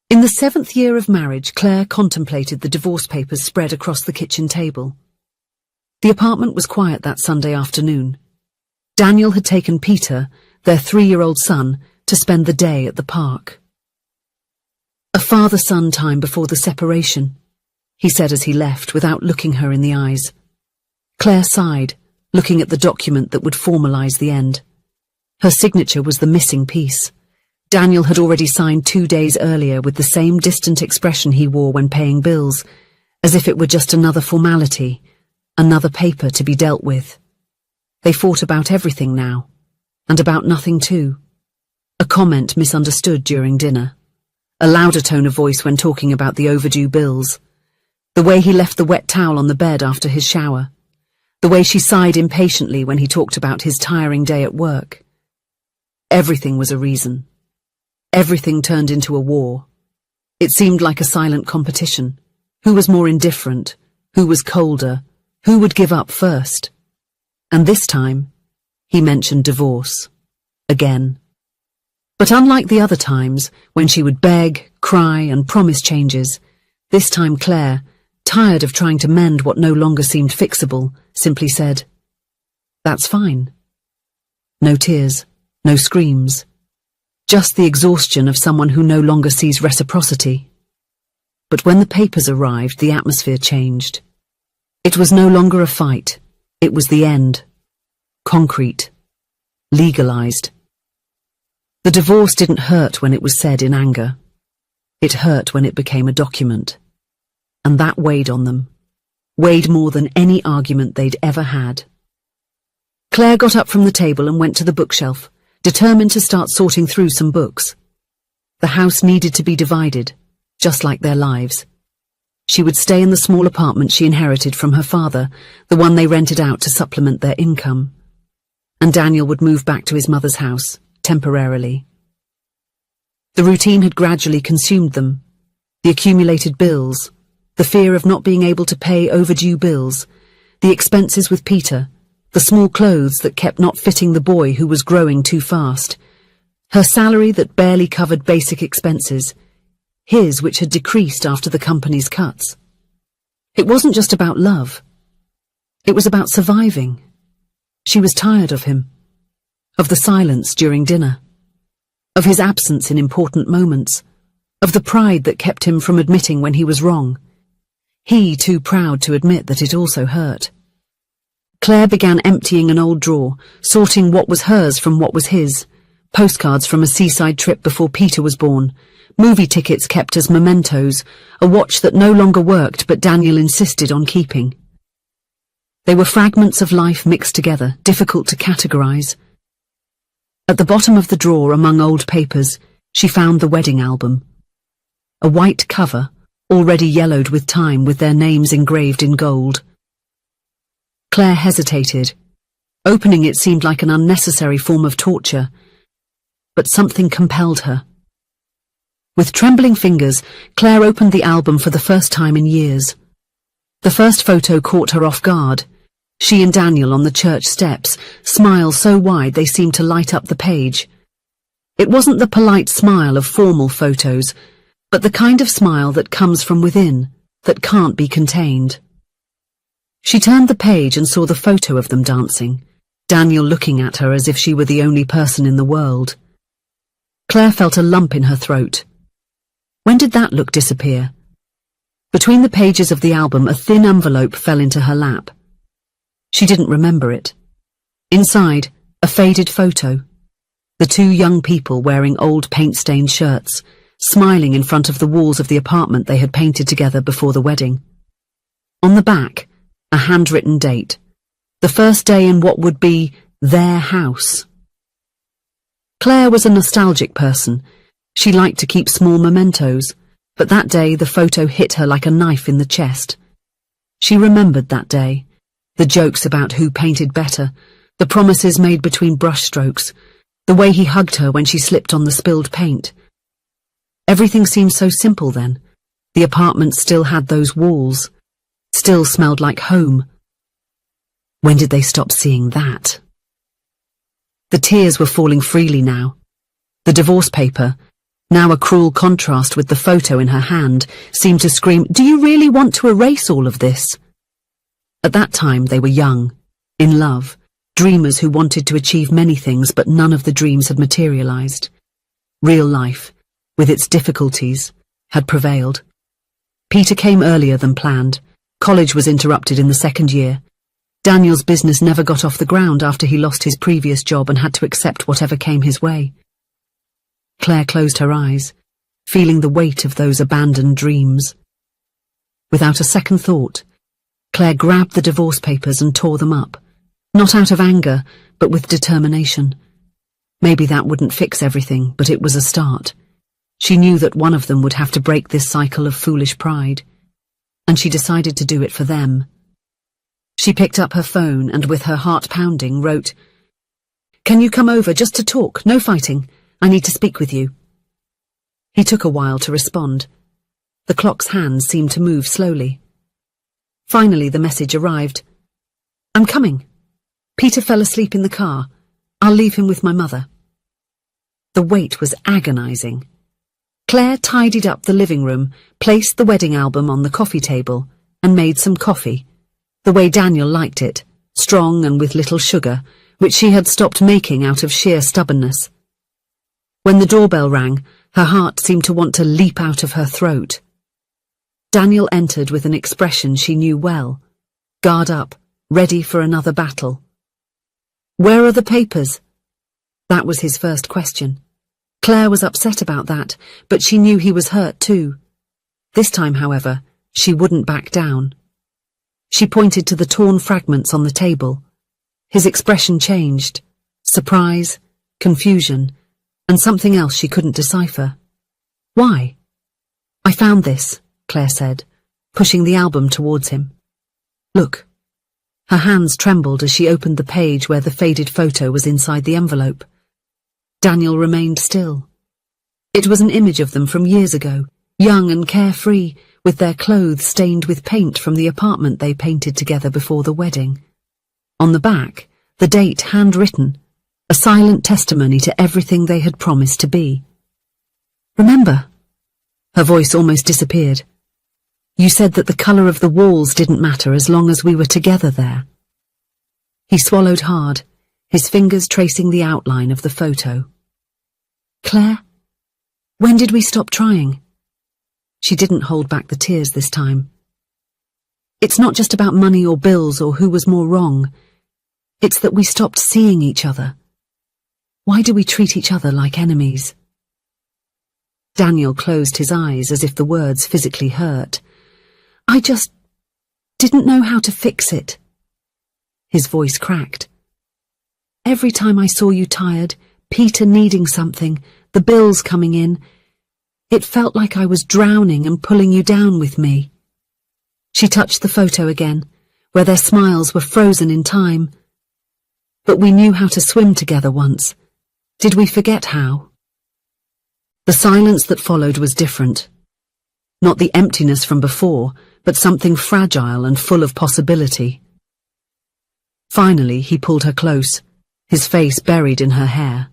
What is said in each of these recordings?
In the 7th year of marriage, Claire contemplated the divorce papers spread across the kitchen table. The apartment was quiet that Sunday afternoon. Daniel had taken Peter, their 3-year-old son, to spend the day at the park. A father-son time before the separation, he said as he left without looking her in the eyes. Claire sighed, looking at the document that would formalize the end. Her signature was the missing piece. Daniel had already signed 2 days earlier with the same distant expression he wore when paying bills, as if it were just another formality, another paper to be dealt with. They fought about everything now, and about nothing too. A comment misunderstood during dinner, a louder tone of voice when talking about the overdue bills, the way he left the wet towel on the bed after his shower, the way she sighed impatiently when he talked about his tiring day at work. Everything was a reason. Everything turned into a war. It seemed like a silent competition. Who was more indifferent? Who was colder? Who would give up first? And this time, he mentioned divorce. Again. But unlike the other times, when she would beg, cry, and promise changes, this time Claire, tired of trying to mend what no longer seemed fixable, simply said, "That's fine." No tears, no screams. Just the exhaustion of someone who no longer sees reciprocity. But when the papers arrived, the atmosphere changed. It was no longer a fight. It was the end. Concrete. Legalized. The divorce didn't hurt when it was said in anger. It hurt when it became a document. And that weighed on them. Weighed more than any argument they'd ever had. Claire got up from the table and went to the bookshelf, determined to start sorting through some books. The house needed to be divided, just like their lives. She would stay in the small apartment she inherited from her father, the one they rented out to supplement their income. And Daniel would move back to his mother's house, temporarily. The routine had gradually consumed them. The accumulated bills, the fear of not being able to pay overdue bills, the expenses with Peter, the small clothes that kept not fitting the boy who was growing too fast, her salary that barely covered basic expenses, his which had decreased after the company's cuts. It wasn't just about love. It was about surviving. She was tired of him, of the silence during dinner, of his absence in important moments, of the pride that kept him from admitting when he was wrong, he too proud to admit that it also hurt. Claire began emptying an old drawer, sorting what was hers from what was his, postcards from a seaside trip before Peter was born, movie tickets kept as mementos, a watch that no longer worked but Daniel insisted on keeping. They were fragments of life mixed together, difficult to categorize. At the bottom of the drawer among old papers, she found the wedding album. A white cover, already yellowed with time with their names engraved in gold. Claire hesitated. Opening it seemed like an unnecessary form of torture, but something compelled her. With trembling fingers, Claire opened the album for the first time in years. The first photo caught her off guard. She and Daniel on the church steps, smiles so wide they seemed to light up the page. It wasn't the polite smile of formal photos, but the kind of smile that comes from within, that can't be contained. She turned the page and saw the photo of them dancing, Daniel looking at her as if she were the only person in the world. Claire felt a lump in her throat. When did that look disappear? Between the pages of the album, a thin envelope fell into her lap. She didn't remember it. Inside, a faded photo. The 2 young people wearing old paint-stained shirts, smiling in front of the walls of the apartment they had painted together before the wedding. On the back, a handwritten date. The first day in what would be their house. Claire was a nostalgic person. She liked to keep small mementos, but that day the photo hit her like a knife in the chest. She remembered that day, the jokes about who painted better, the promises made between brushstrokes, the way he hugged her when she slipped on the spilled paint. Everything seemed so simple then. The apartment still had those walls, still smelled like home. When did they stop seeing that? The tears were falling freely now. The divorce paper, now a cruel contrast with the photo in her hand, seemed to scream, "Do you really want to erase all of this?" At that time they were young, in love, dreamers who wanted to achieve many things, but none of the dreams had materialized. Real life, with its difficulties, had prevailed. Peter came earlier than planned. College was interrupted in the second year. Daniel's business never got off the ground after he lost his previous job and had to accept whatever came his way. Claire closed her eyes, feeling the weight of those abandoned dreams. Without a second thought, Claire grabbed the divorce papers and tore them up, not out of anger, but with determination. Maybe that wouldn't fix everything, but it was a start. She knew that one of them would have to break this cycle of foolish pride, and she decided to do it for them. She picked up her phone and, with her heart pounding, wrote, "Can you come over just to talk? No fighting. I need to speak with you." He took a while to respond. The clock's hands seemed to move slowly. Finally, the message arrived. "I'm coming. Peter fell asleep in the car. I'll leave him with my mother." The wait was agonizing. Claire tidied up the living room, placed the wedding album on the coffee table, and made some coffee, the way Daniel liked it, strong and with little sugar, which she had stopped making out of sheer stubbornness. When the doorbell rang, her heart seemed to want to leap out of her throat. Daniel entered with an expression she knew well, guard up, ready for another battle. "Where are the papers?" That was his first question. Claire was upset about that, but she knew he was hurt too. This time, however, she wouldn't back down. She pointed to the torn fragments on the table. His expression changed. Surprise, confusion, and something else she couldn't decipher. "Why?" "I found this," Claire said, pushing the album towards him. "Look." Her hands trembled as she opened the page where the faded photo was inside the envelope. Daniel remained still. It was an image of them from years ago, young and carefree, with their clothes stained with paint from the apartment they painted together before the wedding. On the back, the date handwritten, a silent testimony to everything they had promised to be. "Remember?" Her voice almost disappeared. "You said that the colour of the walls didn't matter as long as we were together there." He swallowed hard, his fingers tracing the outline of the photo. "Claire, when did we stop trying?" She didn't hold back the tears this time. "It's not just about money or bills or who was more wrong. It's that we stopped seeing each other. Why do we treat each other like enemies?" Daniel closed his eyes as if the words physically hurt. "I just didn't know how to fix it." His voice cracked. "Every time I saw you tired, Peter needing something, the bills coming in, it felt like I was drowning and pulling you down with me." She touched the photo again, where their smiles were frozen in time. "But we knew how to swim together once. Did we forget how?" The silence that followed was different. Not the emptiness from before, but something fragile and full of possibility. Finally, he pulled her close, his face buried in her hair.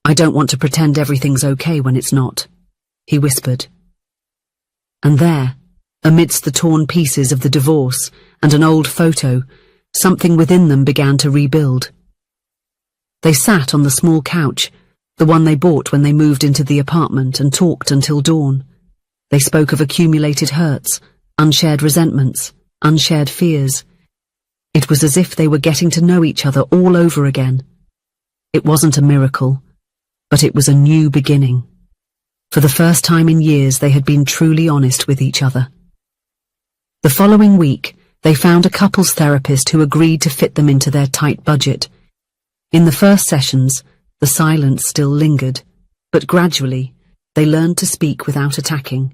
"I don't want to pretend everything's okay when it's not," he whispered. And there, amidst the torn pieces of the divorce and an old photo, something within them began to rebuild. They sat on the small couch, the one they bought when they moved into the apartment, and talked until dawn. They spoke of accumulated hurts, unshared resentments, unshared fears. It was as if they were getting to know each other all over again. It wasn't a miracle, but it was a new beginning. For the first time in years, they had been truly honest with each other. The following week, they found a couples therapist who agreed to fit them into their tight budget. In the first sessions, the silence still lingered, but gradually, they learned to speak without attacking.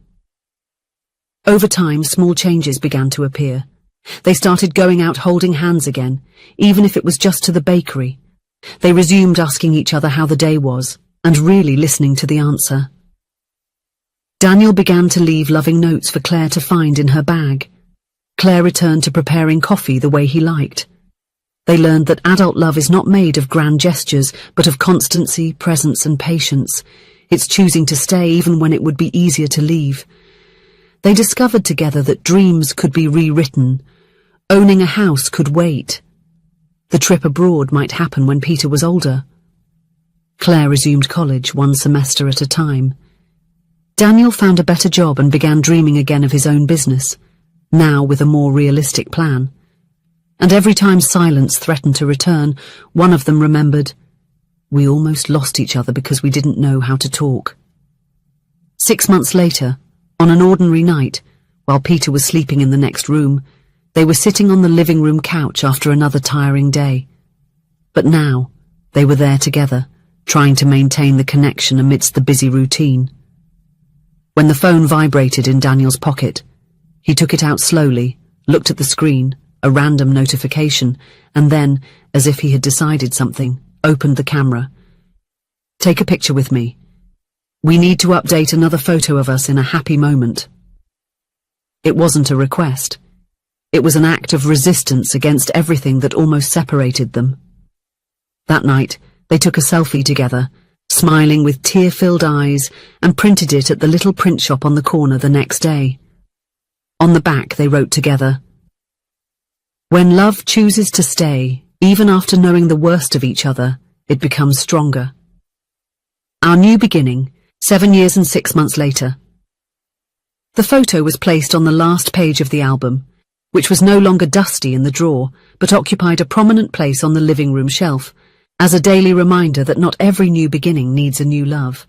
Over time, small changes began to appear. They started going out holding hands again, even if it was just to the bakery. They resumed asking each other how the day was, and really listening to the answer. Daniel began to leave loving notes for Claire to find in her bag. Claire returned to preparing coffee the way he liked. They learned that adult love is not made of grand gestures, but of constancy, presence, and patience. It's choosing to stay even when it would be easier to leave. They discovered together that dreams could be rewritten. Owning a house could wait. The trip abroad might happen when Peter was older. Claire resumed college one semester at a time. Daniel found a better job and began dreaming again of his own business, now with a more realistic plan. And every time silence threatened to return, one of them remembered, "We almost lost each other because we didn't know how to talk." 6 months later, on an ordinary night, while Peter was sleeping in the next room, they were sitting on the living room couch after another tiring day. But now, they were there together, trying to maintain the connection amidst the busy routine. When the phone vibrated in Daniel's pocket, he took it out slowly, looked at the screen, a random notification, and then, as if he had decided something, opened the camera. "Take a picture with me. We need to update another photo of us in a happy moment." It wasn't a request. It was an act of resistance against everything that almost separated them. That night, they took a selfie together, smiling with tear-filled eyes, and printed it at the little print shop on the corner the next day. On the back they wrote together, "When love chooses to stay, even after knowing the worst of each other, it becomes stronger." Our new beginning, 7 years and 6 months later. The photo was placed on the last page of the album, which was no longer dusty in the drawer, but occupied a prominent place on the living room shelf, as a daily reminder that not every new beginning needs a new love.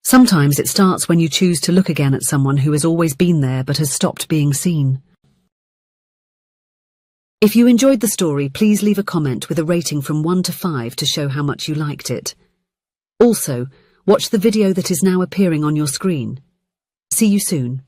Sometimes it starts when you choose to look again at someone who has always been there but has stopped being seen. If you enjoyed the story, please leave a comment with a rating from 1 to 5 to show how much you liked it. Also, watch the video that is now appearing on your screen. See you soon.